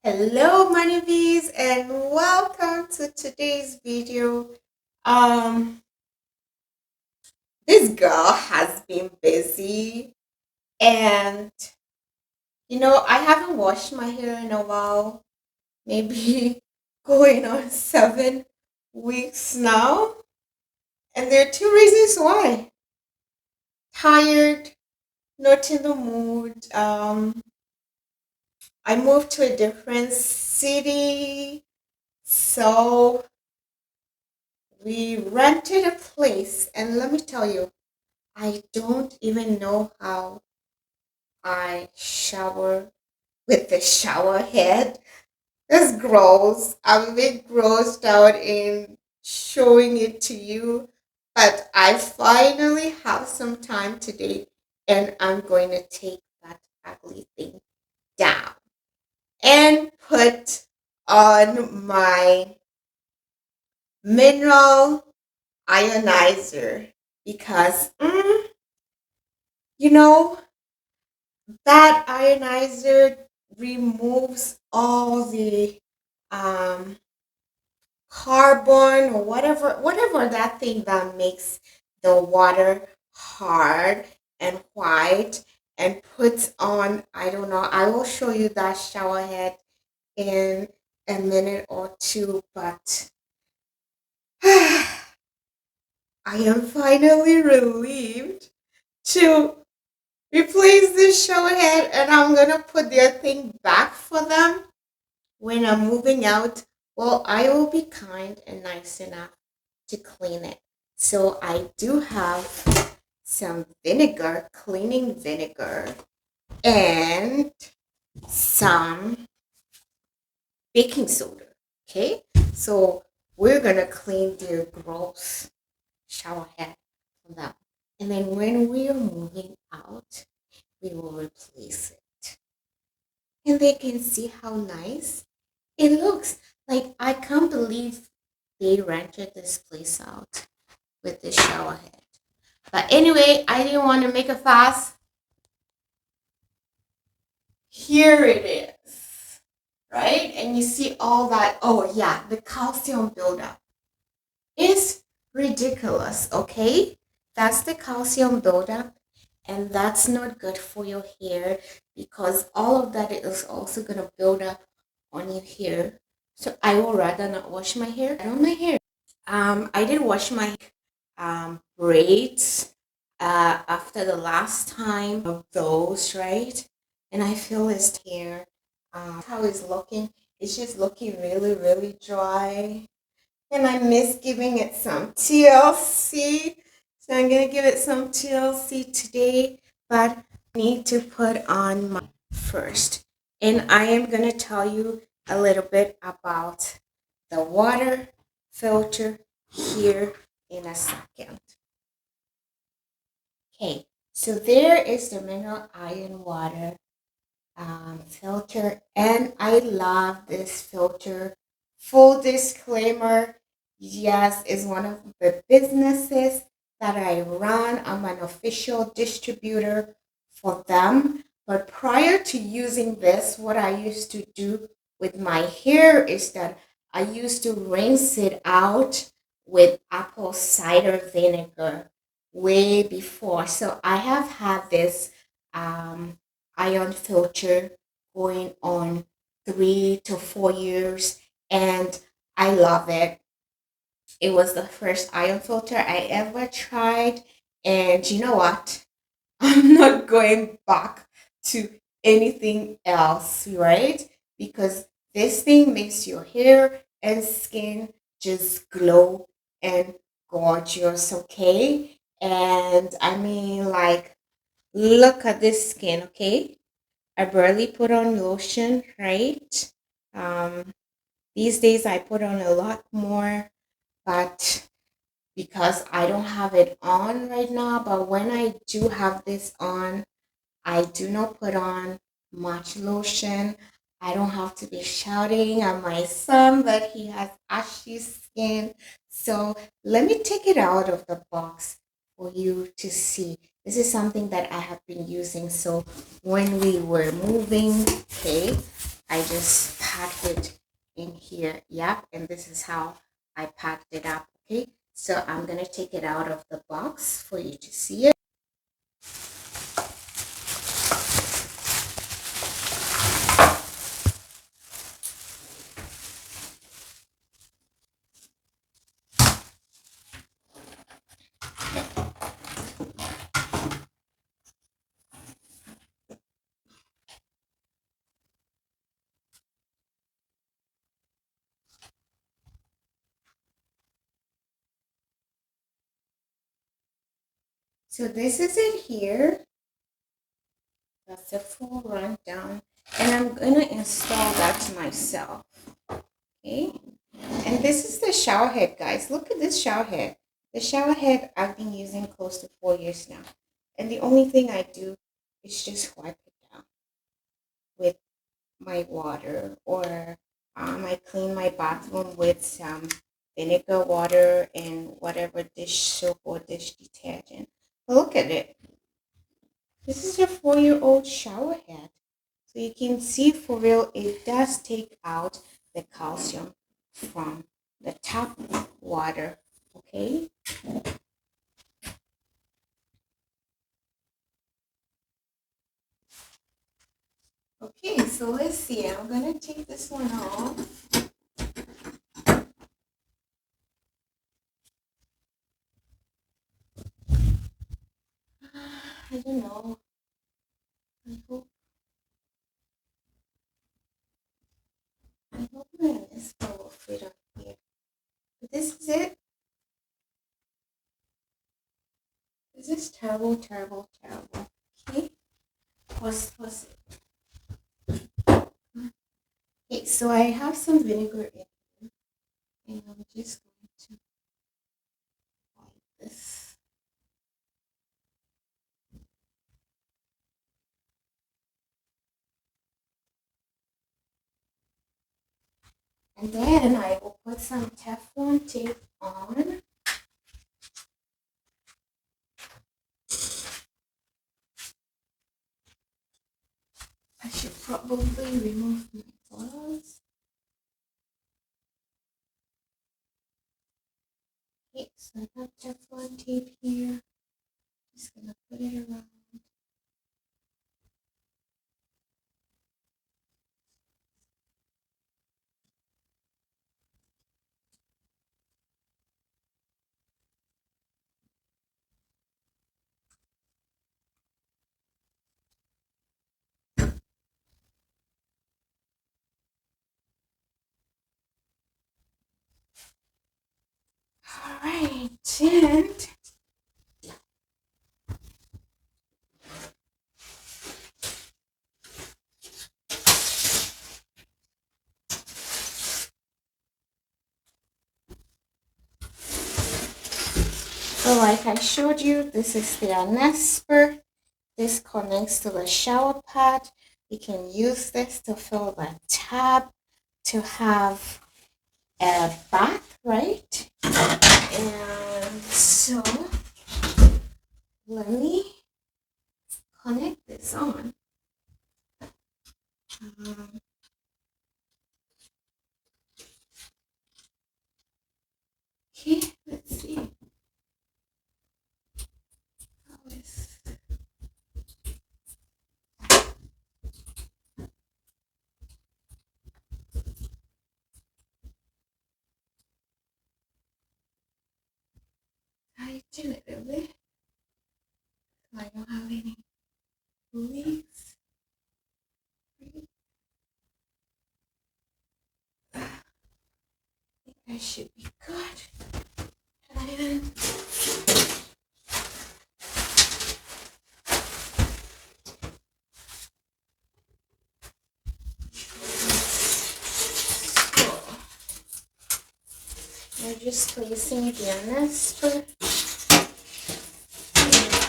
Hello, money bees, and welcome to today's video. Um, this girl has been busy, and I haven't washed my hair in a while, maybe going on 7 weeks now. And there are two reasons why: tired, not in the mood. I moved to a different city, so we rented a place, and let me tell you, I don't even know how I shower with the shower head. That's gross. I'm a bit grossed out in showing it to you, but I finally have some time today and I'm going to take that ugly thing down and put on my mineral ionizer because, you know, that ionizer removes all the um, carbon or whatever that thing that makes the water hard and white and puts on, I don't know, I will show you that shower head in a minute or two, but I am finally relieved to replace this shower head, and I'm gonna put their thing back for them when I'm moving out. Well, I will be kind and nice enough to clean it. So I do have some vinegar, cleaning vinegar, and some baking soda. Okay, so we're gonna clean their gross shower head for them. And then when we are moving out, we will replace it. And they can see how nice it looks. Like, I can't believe they rented this place out with the shower head. But anyway, I didn't want to make a fuss. Here it is, right? And you see all that. Oh, yeah, the calcium buildup is ridiculous, okay? That's the calcium buildup, and that's not good for your hair because all of that is also going to build up on your hair. So I will rather not wash my hair. I don't my hair. I did wash my braids after the last time of those, right? And I feel his hair, how it's looking. It's just looking really, really dry. And I miss giving it some TLC. So I'm going to give it some TLC today, but I need to put on my first. And I am going to tell you a little bit about the water filter here in a second. Okay, so there is the mineral ion water filter, and I love this filter. Full disclaimer, yes, is one of the businesses that I run. I'm an official distributor for them. But prior to using this, what I used to do with my hair is that I used to rinse it out with apple cider vinegar way before. So I have had this ion filter going on 3 to 4 years, and I love it. It was the first ion filter I ever tried, and you know what? I'm not going back to anything else, right? Because this thing makes your hair and skin just glow and gorgeous, okay? And I mean, like, look at this skin, okay? I barely put on lotion, right? Um, these days I put on a lot more, but because I don't have it on right now, but when I do have this on, I do not put on much lotion. I don't have to be shouting at my son that he has ashy skin. So let me take it out of the box for you to see. This is something that I have been using. So when we were moving, okay, I just pack it in here. Yep, and this is how I packed it up. Okay, so I'm gonna take it out of the box for you to see it. So this is it here. That's a full rundown, and I'm gonna install that myself. Okay, and this is the shower head, guys. Look at this shower head. The shower head I've been using close to 4 years now, and the only thing I do is just wipe it down with my water, or I clean my bathroom with some vinegar water and whatever dish soap or dish detergent. But look at it. This is a 4-year-old shower head. So you can see for real, it does take out the calcium from the tap water. Okay. Okay, so let's see. I'm going to take this one off. I don't know. I hope my Anespa will fit on here. But this is it. This is terrible, terrible, terrible. Okay. What's it? Okay, so I have some vinegar in here, and I'm just going to wipe this. And then I will put some Teflon tape on. I should probably remove my gloves. Okay, so I got Teflon tape here. Just gonna put it around. Alright, and so like I showed you, this is the Anespa. This connects to the shower pad. You can use this to fill the tub, to have a bath, right? And so let me connect this on. Okay, let's see. How is I do it a little bit so I don't have any leaks. I think I should be good. And I'm just placing the Anespa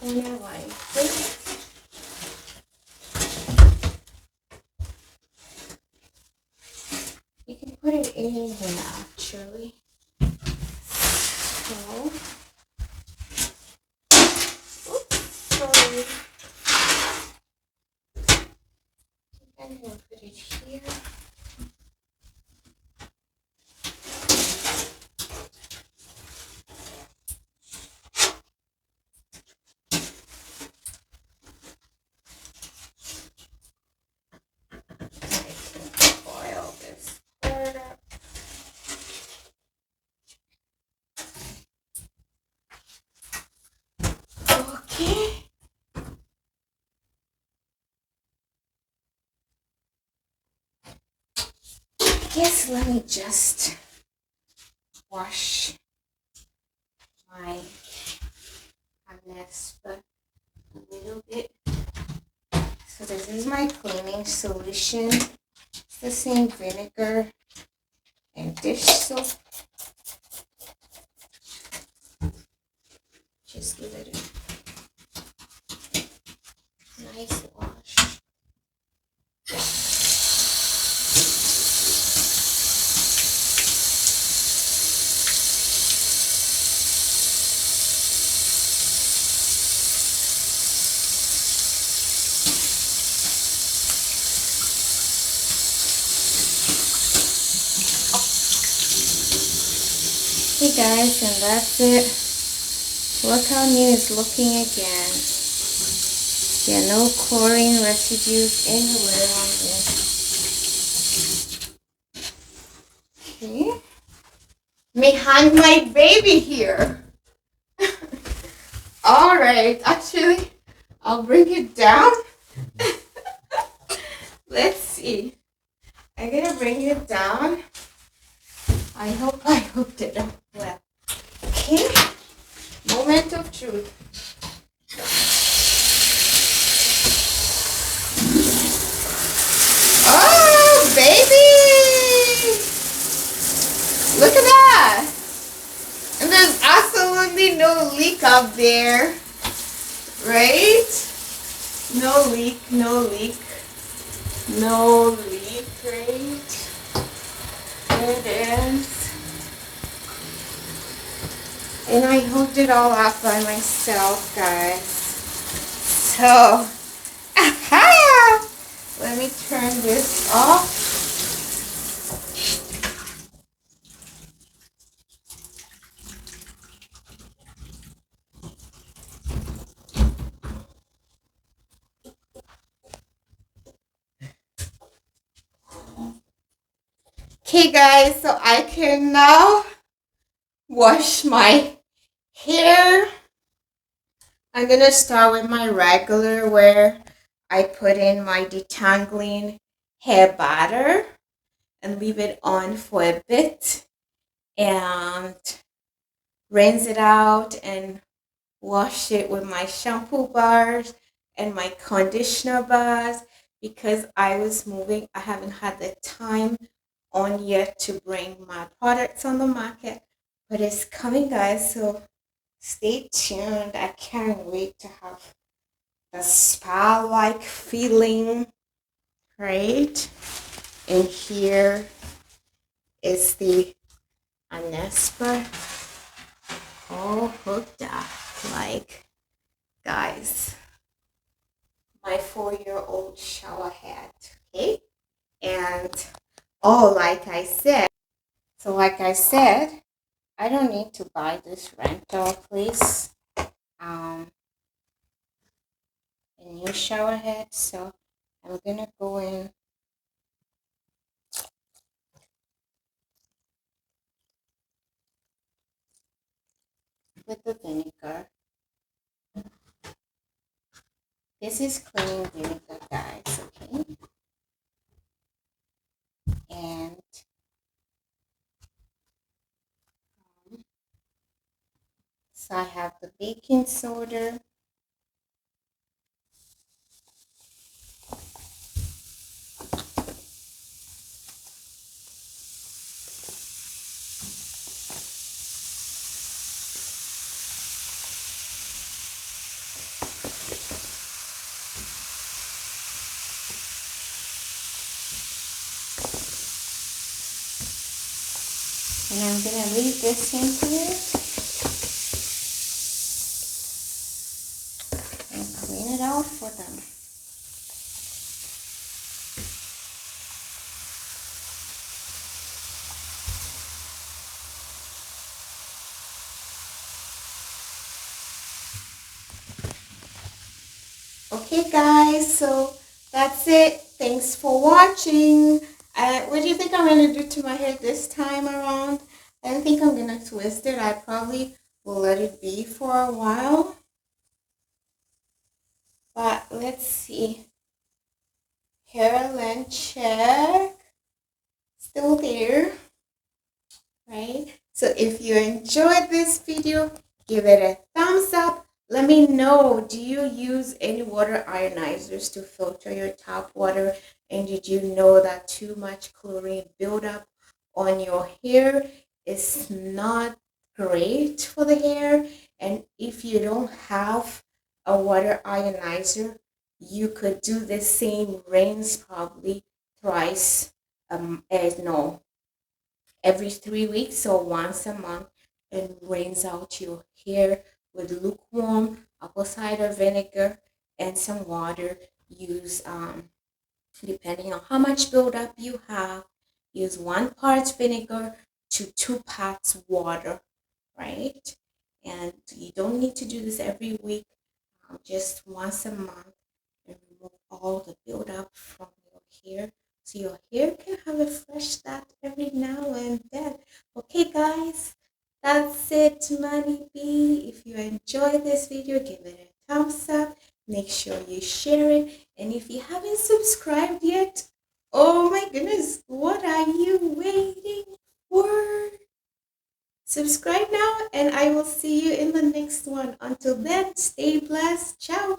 in the corner like this. You can put it anywhere actually. So, oops, sorry. I'm going to put it here. guess let me just wash my Anespa a little bit. So this is my cleaning solution. It's the same vinegar and dish soap. Just give it a nice wash. Hey guys, and that's it. Look how new it's looking again. Yeah, no chlorine residues anywhere on this. Okay. Me hang my baby here. Alright, actually, I'll bring it down. Let's see. I'm gonna bring it down. I hope I hooked it up well. Okay. Moment of truth. Oh, baby! Look at that! And there's absolutely no leak up there. Right? No leak, no leak. No leak, right? There it is. And I hooked it all up by myself, guys. So, aha! Let me turn this off. Okay, guys, so I can now wash my hair. I'm gonna start with my regular where I put in my detangling hair batter and leave it on for a bit and rinse it out and wash it with my shampoo bars and my conditioner bars because I was moving. I haven't had the time on yet to bring my products on the market, but it's coming, guys, so stay tuned. I can't wait to have the spa like feeling, right? And here is the Anespa all hooked up, like, guys, my 4-year-old shower head. Okay, and oh, like I said, I don't need to buy this rental place, a new shower head. So I'm gonna go in with the vinegar. This is clean vinegar, guys, okay? And so I have the baking soda. And I'm gonna leave this in here and clean it out for them. Okay, guys, so that's it. Thanks for watching. What do you think I'm going to do to my hair this time around? I don't think I'm going to twist it. I probably will let it be for a while. But let's see. Hair length check. still there, right? So if you enjoyed this video, give it a thumbs up. Let me know, do you use any water ionizers to filter your tap water? And did you know that too much chlorine buildup on your hair is not great for the hair? And if you don't have a water ionizer, you could do the same rinse probably thrice no, every 3 weeks or once a month, and rinse out your hair with lukewarm apple cider vinegar and some water. Use depending on how much buildup you have, use 1 part vinegar to 2 parts water, right? And you don't need to do this every week, just once a month, and remove all the buildup from your hair so your hair can have a fresh start every now and then. Okay, guys, that's it, Money B. If you enjoyed this video, give it a thumbs up. Make sure you share it. And if you haven't subscribed yet, oh my goodness, what are you waiting for? Subscribe now, and I will see you in the next one. Until then, stay blessed. Ciao.